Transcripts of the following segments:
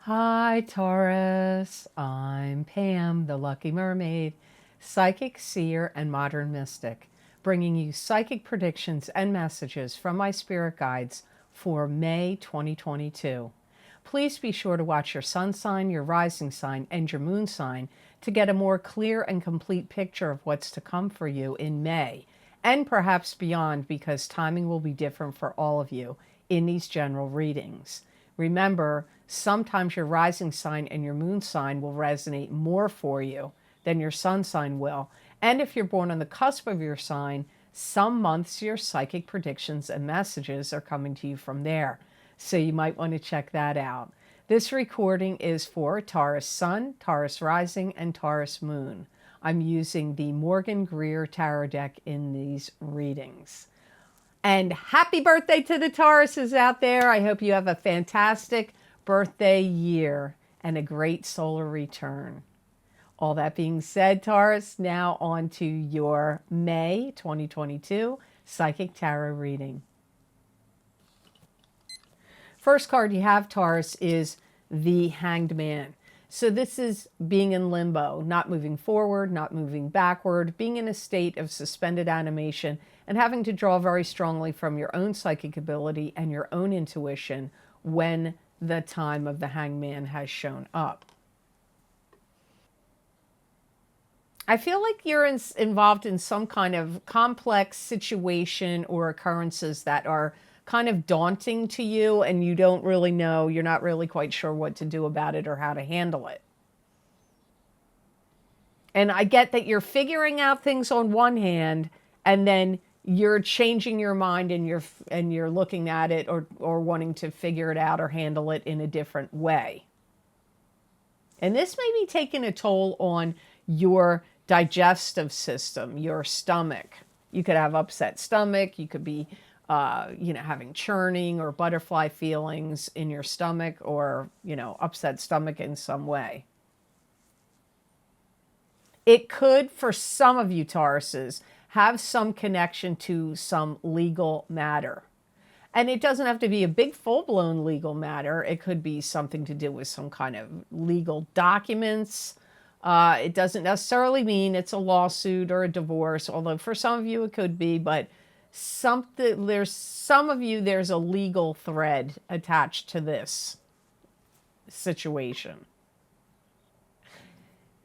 Hi, Taurus. I'm Pam, the Lucky Mermaid, psychic, seer, and modern mystic, bringing you psychic predictions and messages from my spirit guides for May 2022. Please be sure to watch your sun sign, your rising sign, and your moon sign to get a more clear and complete picture of what's to come for you in May and perhaps beyond, because timing will be different for all of you in these general readings. Remember, sometimes your rising sign and your moon sign will resonate more for you than your sun sign will. And if you're born on the cusp of your sign, some months your psychic predictions and messages are coming to you from there. So you might want to check that out. This recording is for Taurus Sun, Taurus Rising, and Taurus Moon. I'm using the Morgan Greer Tarot deck in these readings. And happy birthday to the Tauruses out there. I hope you have a fantastic birthday year and a great solar return. All that being said, Taurus, now on to your May 2022 Psychic Tarot reading. First card you have, Taurus, is the Hanged Man. So this is being in limbo, not moving forward, not moving backward, being in a state of suspended animation and having to draw very strongly from your own psychic ability and your own intuition when the time of the Hanged Man has shown up. I feel like you're involved in some kind of complex situation or occurrences that are kind of daunting to you, and you don't really know, you're not really quite sure what to do about it or how to handle it. And I get that you're figuring out things on one hand, and then you're changing your mind and you're looking at it or wanting to figure it out or handle it in a different way. And this may be taking a toll on your digestive system, your stomach. You could have upset stomach. You could be having churning or butterfly feelings in your stomach, or, upset stomach in some way. It could, for some of you Tauruses, have some connection to some legal matter. And it doesn't have to be a big full-blown legal matter. It could be something to do with some kind of legal documents. It doesn't necessarily mean it's a lawsuit or a divorce, although for some of you it could be, but there's a legal thread attached to this situation.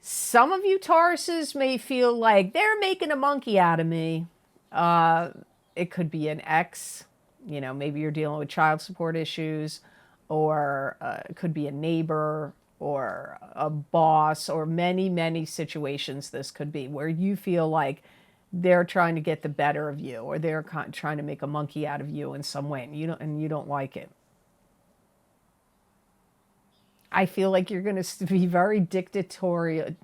Some of you Tauruses may feel like they're making a monkey out of me. It could be an ex, maybe you're dealing with child support issues, or it could be a neighbor or a boss, or many, many situations this could be where you feel like they're trying to get the better of you, or they're trying to make a monkey out of you in some way, and you don't like it. I feel like you're going to be very dictatorial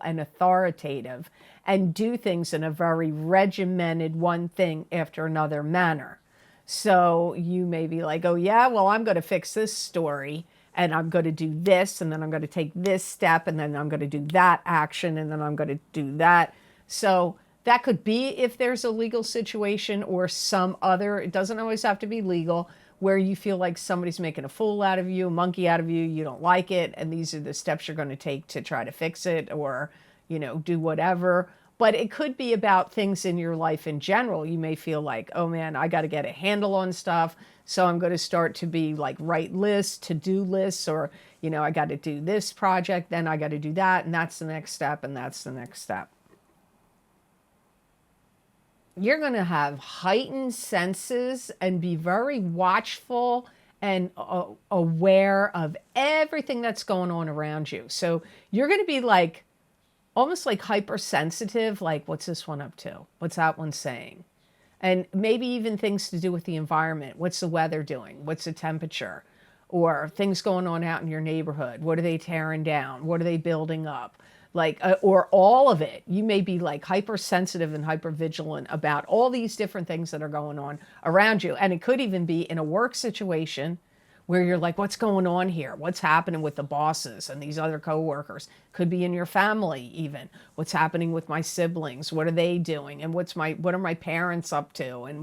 and authoritative and do things in a very regimented, one thing after another manner. So you may be like, oh yeah, well, I'm going to fix this story, and I'm going to do this, and then I'm going to take this step, and then I'm going to do that action, and then I'm going to do that. So that could be if there's a legal situation or some other, it doesn't always have to be legal, where you feel like somebody's making a fool out of you, a monkey out of you, you don't like it, and these are the steps you're going to take to try to fix it, or, do whatever. But it could be about things in your life in general. You may feel like, oh man, I got to get a handle on stuff, so I'm going to start to be like write lists, to-do lists, or, I got to do this project, then I got to do that, and that's the next step, and that's the next step. You're going to have heightened senses and be very watchful and aware of everything that's going on around you. So you're going to be like, almost like hypersensitive, like, what's this one up to? What's that one saying? And maybe even things to do with the environment. What's the weather doing? What's the temperature? Or things going on out in your neighborhood. What are they tearing down? What are they building up? Or all of it. You may be like hypersensitive and hypervigilant about all these different things that are going on around you. And it could even be in a work situation where you're like, what's going on here? What's happening with the bosses and these other coworkers? Could be in your family even. What's happening with my siblings? What are they doing? And what are my parents up to? And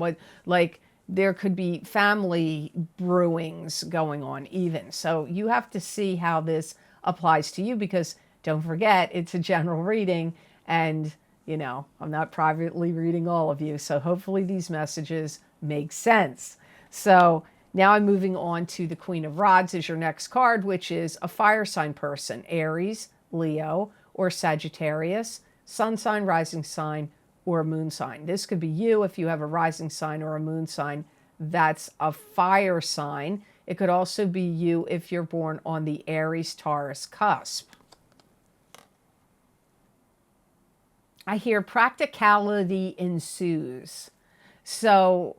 there could be family brewings going on even. So you have to see how this applies to you, because don't forget, it's a general reading, and I'm not privately reading all of you. So hopefully these messages make sense. So now I'm moving on to the Queen of Rods as your next card, which is a fire sign person: Aries, Leo, or Sagittarius, sun sign, rising sign, or a moon sign. This could be you if you have a rising sign or a moon sign that's a fire sign. It could also be you if you're born on the Aries Taurus cusp. I hear practicality ensues. So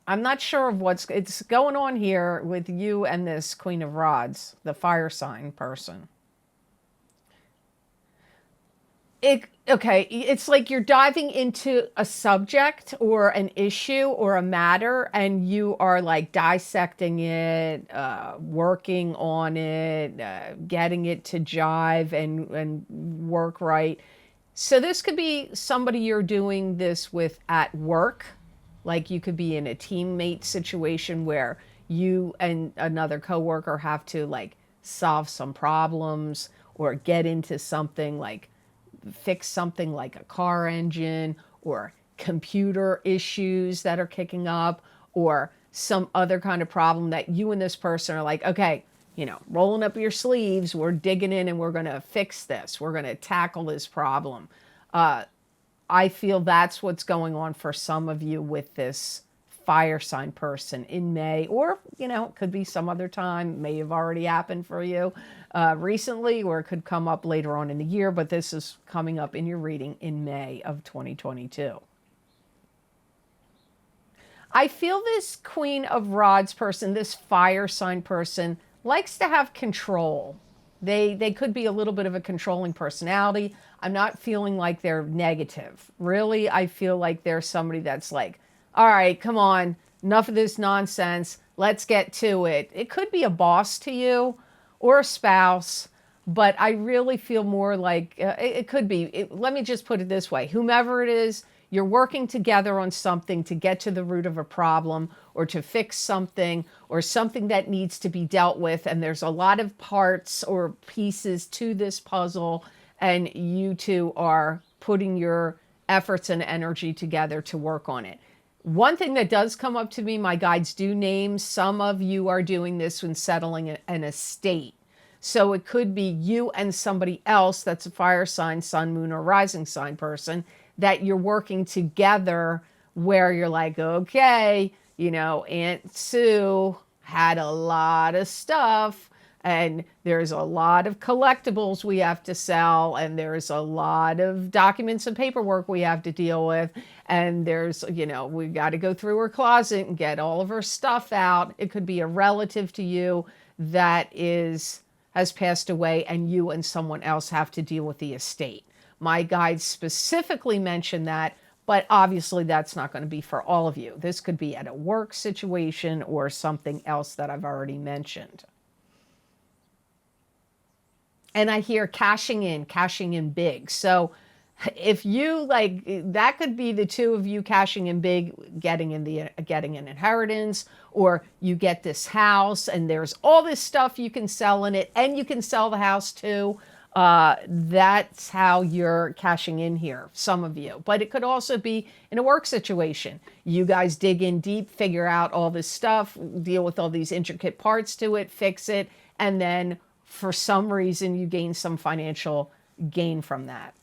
I'm not sure of it's going on here with you and this Queen of Rods, the fire sign person. Okay, it's like you're diving into a subject or an issue or a matter, and you are like dissecting it, working on it, getting it to jive and work right. So this could be somebody you're doing this with at work. Like you could be in a teammate situation where you and another coworker have to like solve some problems or get into something, like fix something like a car engine or computer issues that are kicking up, or some other kind of problem that you and this person are like, okay, rolling up your sleeves, we're digging in and we're going to fix this. We're going to tackle this problem. I feel that's what's going on for some of you with this fire sign person in May, or, it could be some other time, may have already happened for you recently, or it could come up later on in the year, but this is coming up in your reading in May of 2022. I feel this Queen of Rods person, this fire sign person, likes to have control. They could be a little bit of a controlling personality. I'm not feeling like they're negative. Really, I feel like they're somebody that's like, all right, come on, enough of this nonsense. Let's get to it. It could be a boss to you or a spouse, but I really feel more like it could be. Let me just put it this way. Whomever it is, you're working together on something to get to the root of a problem or to fix something or something that needs to be dealt with. And there's a lot of parts or pieces to this puzzle, and you two are putting your efforts and energy together to work on it. One thing that does come up to me, my guides do name some of you are doing this when settling an estate. So it could be you and somebody else that's a fire sign, sun, moon, or rising sign person that you're working together, where you're like, okay, Aunt Sue had a lot of stuff, and there's a lot of collectibles we have to sell, and there's a lot of documents and paperwork we have to deal with, and there's, we got to go through her closet and get all of her stuff out. It could be a relative to you that has passed away, and you and someone else have to deal with the estate. My guides specifically mention that, but obviously that's not going to be for all of you. This could be at a work situation or something else that I've already mentioned. And I hear cashing in big. So if you like, that could be the two of you cashing in big, getting an inheritance, or you get this house and there's all this stuff you can sell in it, and you can sell the house too. That's how you're cashing in here, some of you. But it could also be in a work situation. You guys dig in deep, figure out all this stuff, deal with all these intricate parts to it, fix it, and then for some reason you gain some financial gain from that.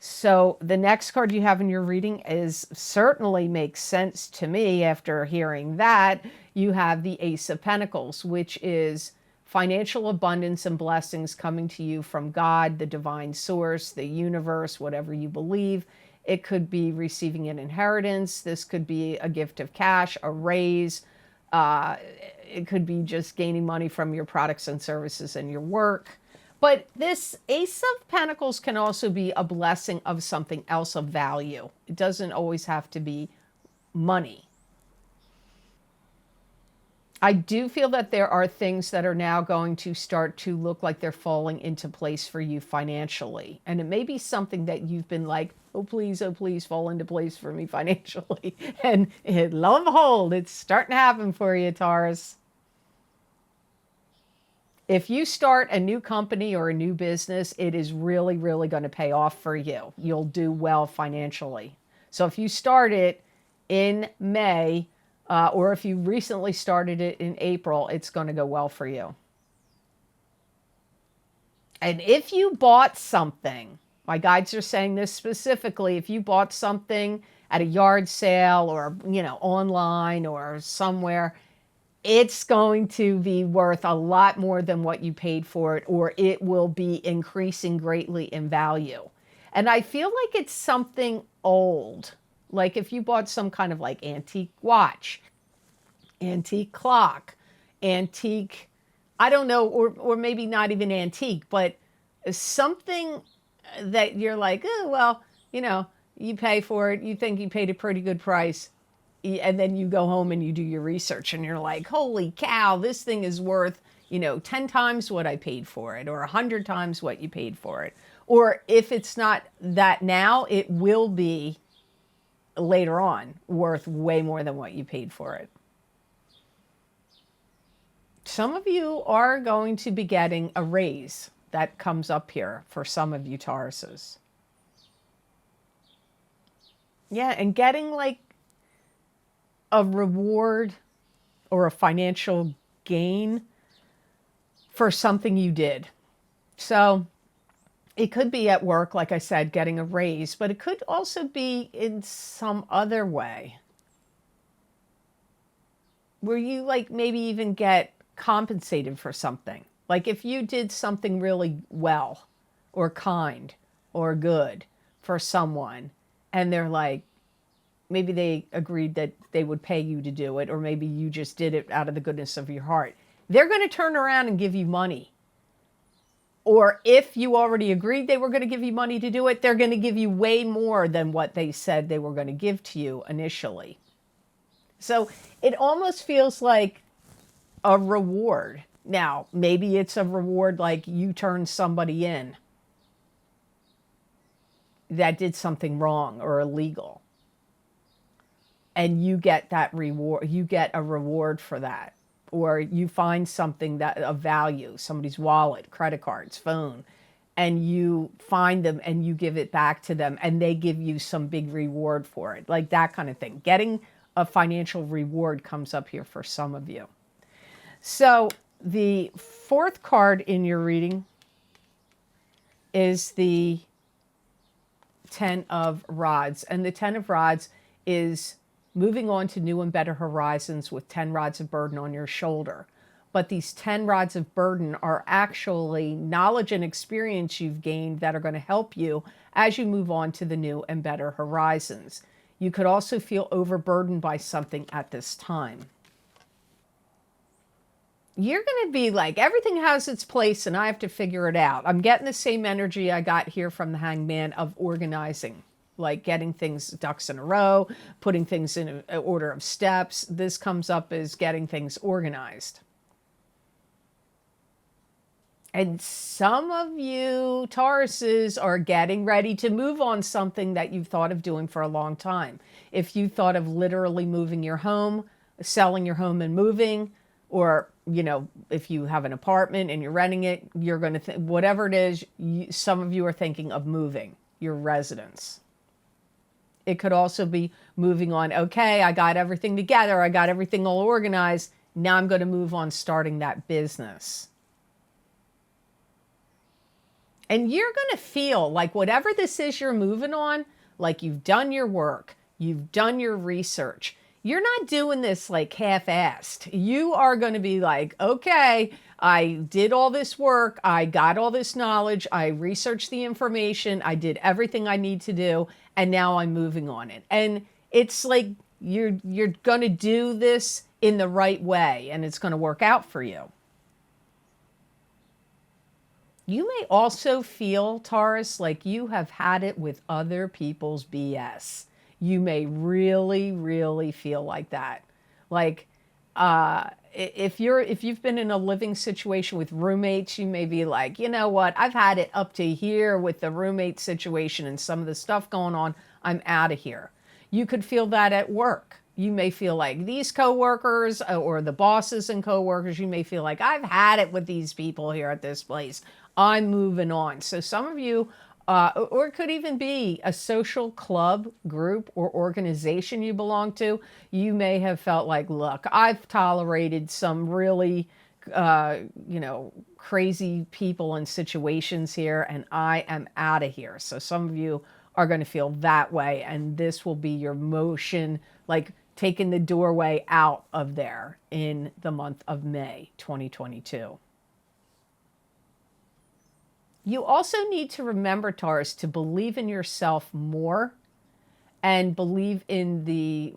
So the next card you have in your reading certainly makes sense to me after hearing that. You have the Ace of Pentacles, which is financial abundance and blessings coming to you from God, the divine source, the universe, whatever you believe. It could be receiving an inheritance. This could be a gift of cash, a raise. It could be just gaining money from your products and services and your work. But this Ace of Pentacles can also be a blessing of something else of value. It doesn't always have to be money. I do feel that there are things that are now going to start to look like they're falling into place for you financially. And it may be something that you've been like oh please fall into place for me financially. And lo and behold, it's starting to happen for you, Taurus. If you start a new company or a new business, it is really, really going to pay off for you. You'll do well financially. So if you start it in May, or if you recently started it in April, it's going to go well for you. And if you bought something, my guides are saying this specifically, if you bought something at a yard sale or, online or somewhere, it's going to be worth a lot more than what you paid for it, or it will be increasing greatly in value. And I feel like it's something old. Like if you bought some kind of like antique watch, antique clock, antique, I don't know, or maybe not even antique, but something that you're like, oh, well, you pay for it. You think you paid a pretty good price. And then you go home and you do your research and you're like, holy cow, this thing is worth, 10 times what I paid for it, or 100 times what you paid for it. Or if it's not that now, it will be later on worth way more than what you paid for it. Some of you are going to be getting a raise. That comes up here for some of you Tauruses. Yeah, and getting like a reward or a financial gain for something you did. So it could be at work, like I said, getting a raise, but it could also be in some other way where you like maybe even get compensated for something. Like if you did something really well or kind or good for someone and they're like, maybe they agreed that they would pay you to do it, or maybe you just did it out of the goodness of your heart. They're going to turn around and give you money. Or if you already agreed they were going to give you money to do it, they're going to give you way more than what they said they were going to give to you initially. So it almost feels like a reward. Now, maybe it's a reward like you turned somebody in that did something wrong or illegal. And you get that reward, you get a reward for that. Or you find something that of value, somebody's wallet, credit cards, phone, and you find them and you give it back to them and they give you some big reward for it. Like that kind of thing. Getting a financial reward comes up here for some of you. So the fourth card in your reading is the Ten of Rods. And the Ten of Rods is moving on to new and better horizons with 10 rods of burden on your shoulder. But these 10 rods of burden are actually knowledge and experience you've gained that are going to help you as you move on to the new and better horizons. You could also feel overburdened by something at this time. You're going to be like, everything has its place and I have to figure it out. I'm getting the same energy I got here from the Hangman of organizing. Like getting things ducks in a row, putting things in an order of steps. This comes up as getting things organized. And some of you Tauruses are getting ready to move on something that you've thought of doing for a long time. If you thought of literally moving your home, selling your home and moving, or, if you have an apartment and you're renting it, you're going to, whatever it is, some of you are thinking of moving your residence. It could also be moving on. Okay, I got everything together. I got everything all organized. Now I'm going to move on starting that business. And you're going to feel like whatever this is you're moving on, like you've done your work, you've done your research. You're not doing this like half-assed. You are going to be like, okay, I did all this work. I got all this knowledge. I researched the information. I did everything I need to do. And now I'm moving on it. And it's like you're going to do this in the right way. And it's going to work out for you. You may also feel, Taurus, like you have had it with other people's BS. You may really, really feel like that. Like if you've been in a living situation with roommates, you may be like, you know what, I've had it up to here with the roommate situation and some of the stuff going on. I'm out of here. You could feel that at work. You may feel like these coworkers or the bosses and coworkers, you may feel like I've had it with these people here at this place. I'm moving on. So some of you, or it could even be a social club, group, or organization you belong to. You may have felt like, look, I've tolerated some really, crazy people and situations here, and I am out of here. So some of you are going to feel that way, and this will be your motion, like taking the doorway out of there in the month of May 2022. You also need to remember, Taurus, to believe in yourself more and believe in the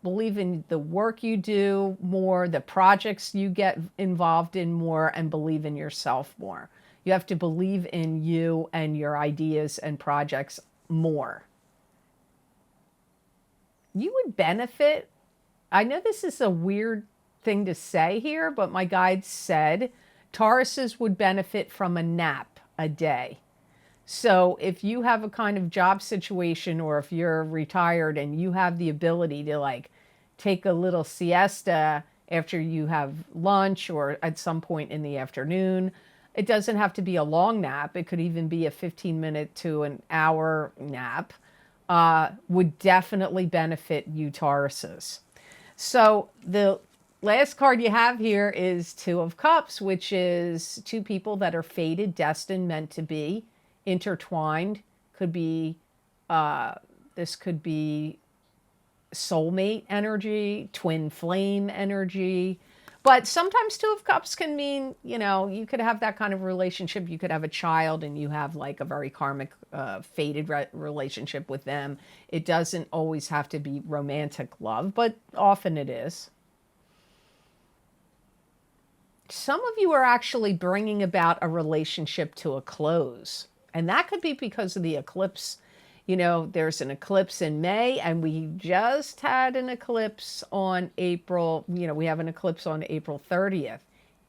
work you do more, the projects you get involved in more, and believe in yourself more. You have to believe in you and your ideas and projects more. You would benefit. I know this is a weird thing to say here, but my guide said Tauruses would benefit from a nap a day. So if you have a kind of job situation, or if you're retired and you have the ability to like take a little siesta after you have lunch or at some point in the afternoon, it doesn't have to be a long nap. It could even be a 15-minute to an hour nap, would definitely benefit you Tauruses. So the last card you have here is Two of Cups, which is two people that are fated, destined, meant to be, intertwined. Could be, this could be soulmate energy, twin flame energy. But sometimes Two of Cups can mean, you could have that kind of relationship. You could have a child and you have like a very karmic, fated relationship with them. It doesn't always have to be romantic love, but often it is. Some of you are actually bringing about a relationship to a close. And that could be because of the eclipse. There's an eclipse in May, and we just had an eclipse on April. We have an eclipse on April 30th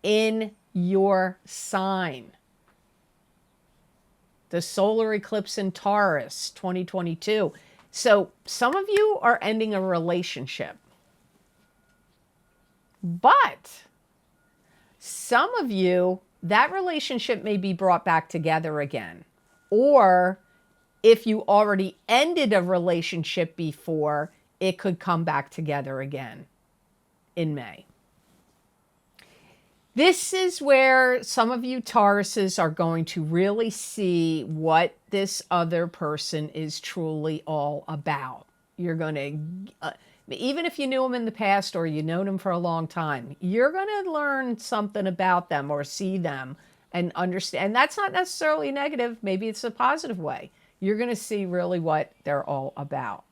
in your sign. The solar eclipse in Taurus 2022. So some of you are ending a relationship. But some of you, that relationship may be brought back together again. Or if you already ended a relationship before, it could come back together again in May. This is where some of you Tauruses are going to really see what this other person is truly all about. You're going to... even if you knew them in the past or you known them for a long time, you're going to learn something about them or see them and understand. And that's not necessarily negative. Maybe it's a positive way. You're going to see really what they're all about.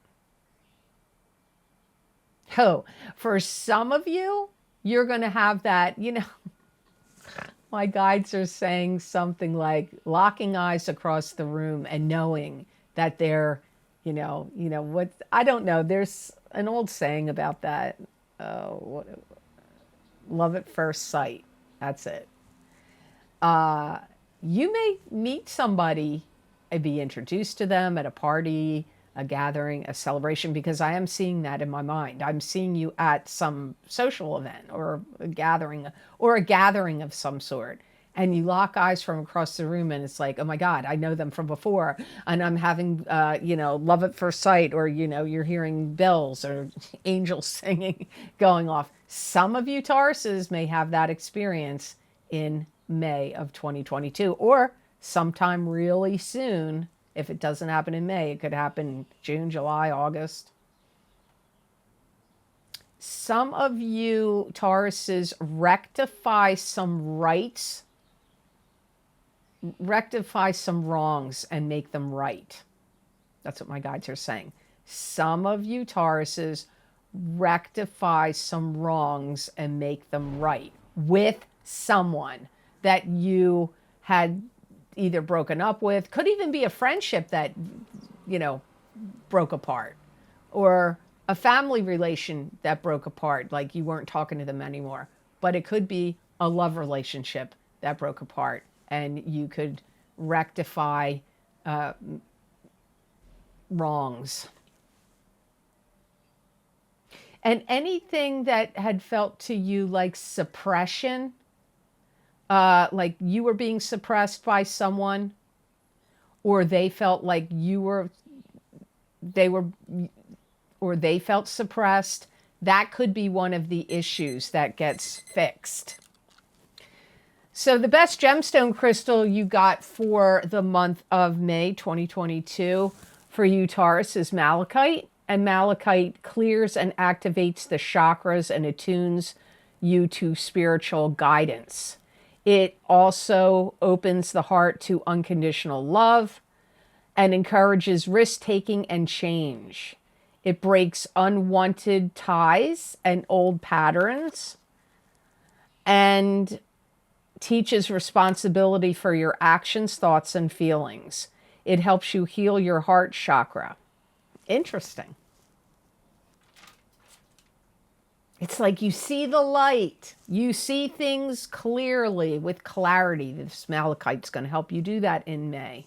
Oh, for some of you, you're going to have that, my guides are saying something like locking eyes across the room and knowing that they're, what, I don't know. There's an old saying about that. Love at first sight. That's it. You may meet somebody and be introduced to them at a party, a gathering, a celebration, because I am seeing that in my mind. I'm seeing you at some social event or a gathering of some sort. And you lock eyes from across the room and it's like, oh my God, I know them from before. And I'm having, love at first sight, or, you're hearing bells or angels singing going off. Some of you Tauruses may have that experience in May of 2022, or sometime really soon. If it doesn't happen in May, it could happen June, July, August. Some of you Tauruses rectify some rights, rectify some wrongs and make them right. That's what my guides are saying. Some of you Tauruses rectify some wrongs and make them right with someone that you had either broken up with. Could even be a friendship that, broke apart, or a family relation that broke apart, like you weren't talking to them anymore. but it could be a love relationship that broke apart, and you could rectify wrongs. And anything that had felt to you like suppression, like you were being suppressed by someone, or they felt like they felt suppressed, that could be one of the issues that gets fixed. So the best gemstone crystal you got for the month of May 2022 for you, Taurus, is malachite. And malachite clears and activates the chakras and attunes you to spiritual guidance. It also opens the heart to unconditional love and encourages risk-taking and change. It breaks unwanted ties and old patterns and teaches responsibility for your actions, thoughts, and feelings. It helps you heal your heart chakra. Interesting. It's like you see the light. You see things clearly with clarity. This malachite's going to help you do that in May.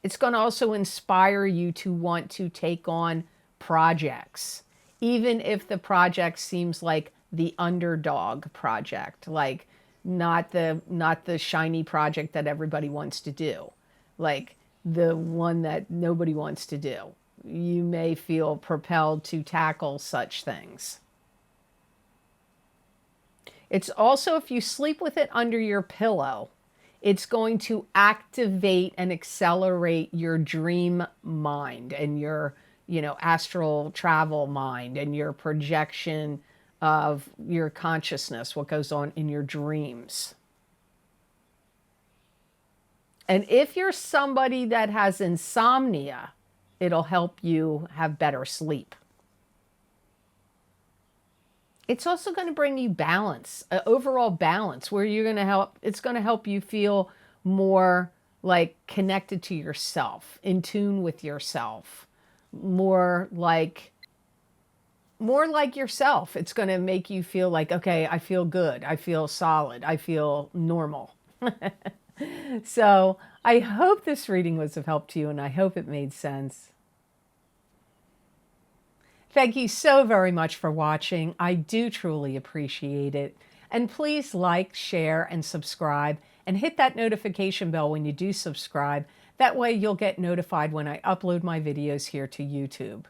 It's going to also inspire you to want to take on projects, even if the project seems like the underdog project, like not the shiny project that everybody wants to do, like the one that nobody wants to do. You may feel propelled to tackle such things. It's also, if you sleep with it under your pillow, it's going to activate and accelerate your dream mind and your, astral travel mind and your projection of your consciousness, what goes on in your dreams. And if you're somebody that has insomnia, it'll help you have better sleep. It's also going to bring you balance, overall balance, where it's going to help you feel more like connected to yourself, in tune with yourself, more like yourself. It's going to make you feel like, okay, I feel good. I feel solid. I feel normal. So I hope this reading was of help to you, and I hope it made sense. Thank you so very much for watching. I do truly appreciate it. And please like, share, and subscribe, and hit that notification bell when you do subscribe. That way you'll get notified when I upload my videos here to YouTube.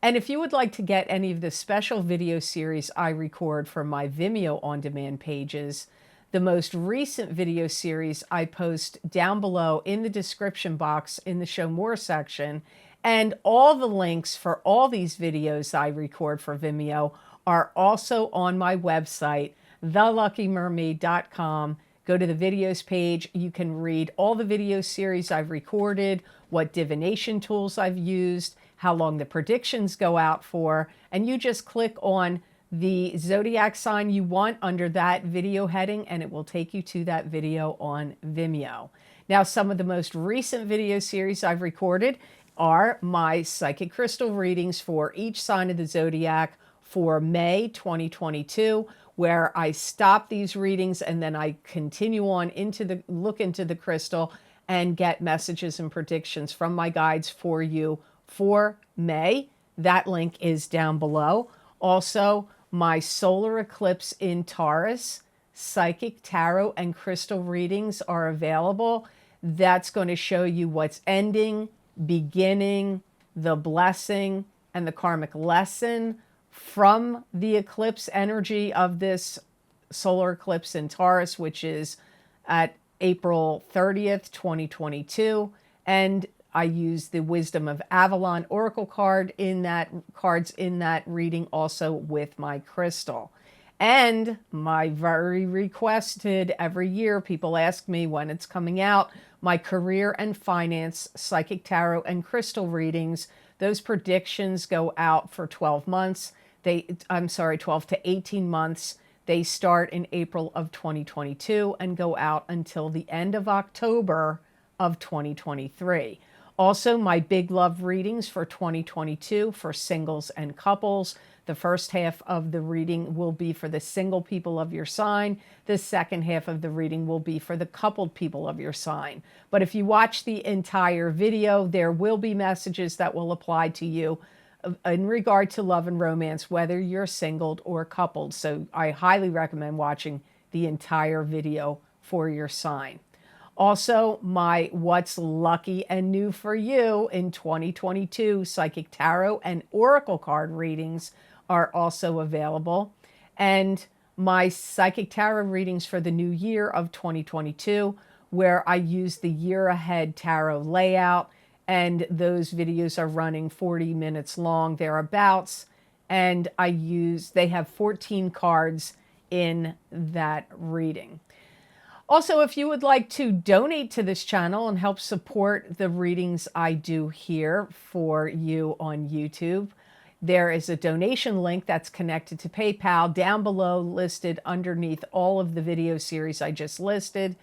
And if you would like to get any of the special video series I record for my Vimeo on-demand pages, the most recent video series I post down below in the description box in the Show More section, and all the links for all these videos I record for Vimeo are also on my website, theluckymermaid.com. Go to the videos page. You can read all the video series I've recorded, what divination tools I've used, how long the predictions go out for, and you just click on the zodiac sign you want under that video heading, and it will take you to that video on Vimeo. Now, some of the most recent video series I've recorded are my psychic crystal readings for each sign of the zodiac for May 2022, where I stop these readings and then I continue on look into the crystal and get messages and predictions from my guides for you for May. That link is down below. Also, my solar eclipse in Taurus, psychic, tarot, and crystal readings are available. That's going to show you what's ending, beginning, the blessing, and the karmic lesson from the eclipse energy of this solar eclipse in Taurus, which is at April 30th, 2022. And I use the Wisdom of Avalon Oracle cards in that reading also with my crystal. And my very requested, every year people ask me when it's coming out, my career and finance, psychic, tarot, and crystal readings. Those predictions go out for 12 months. 12 to 18 months. They start in April of 2022 and go out until the end of October of 2023. Also, my big love readings for 2022 for singles and couples. The first half of the reading will be for the single people of your sign. The second half of the reading will be for the coupled people of your sign. But if you watch the entire video, there will be messages that will apply to you in regard to love and romance, whether you're singled or coupled. So I highly recommend watching the entire video for your sign. Also, my What's Lucky and New for You in 2022 Psychic Tarot and Oracle card readings are also available. And my Psychic Tarot readings for the new year of 2022, where I use the year ahead tarot layout. And those videos are running 40 minutes long, thereabouts. And they have 14 cards in that reading. Also, if you would like to donate to this channel and help support the readings I do here for you on YouTube, there is a donation link that's connected to PayPal down below, listed underneath all of the video series I just listed.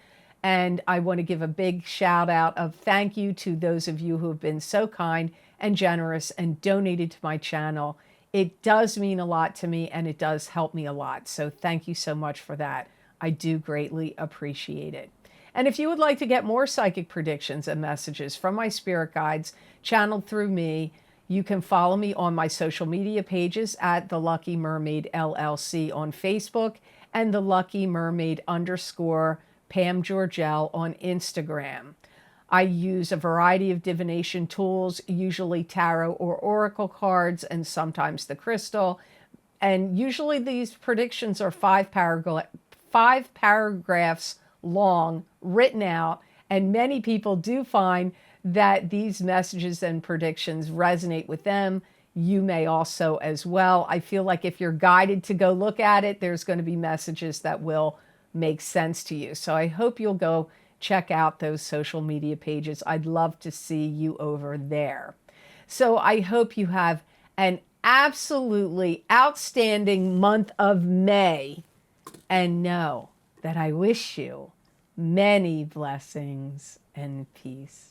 And I want to give a big shout out of thank you to those of you who have been so kind and generous and donated to my channel. It does mean a lot to me, and it does help me a lot. So thank you so much for that. I do greatly appreciate it. And if you would like to get more psychic predictions and messages from my spirit guides channeled through me, you can follow me on my social media pages at The Lucky Mermaid LLC on Facebook and The Lucky Mermaid _ Pam Georgel on Instagram. I use a variety of divination tools, usually tarot or oracle cards, and sometimes the crystal. And usually these predictions are five paragraphs long, written out, and many people do find that these messages and predictions resonate with them. You may also as well. I feel like if you're guided to go look at it, there's going to be messages that will make sense to you. So I hope you'll go check out those social media pages. I'd love to see you over there. So I hope you have an absolutely outstanding month of May, and know that I wish you many blessings and peace.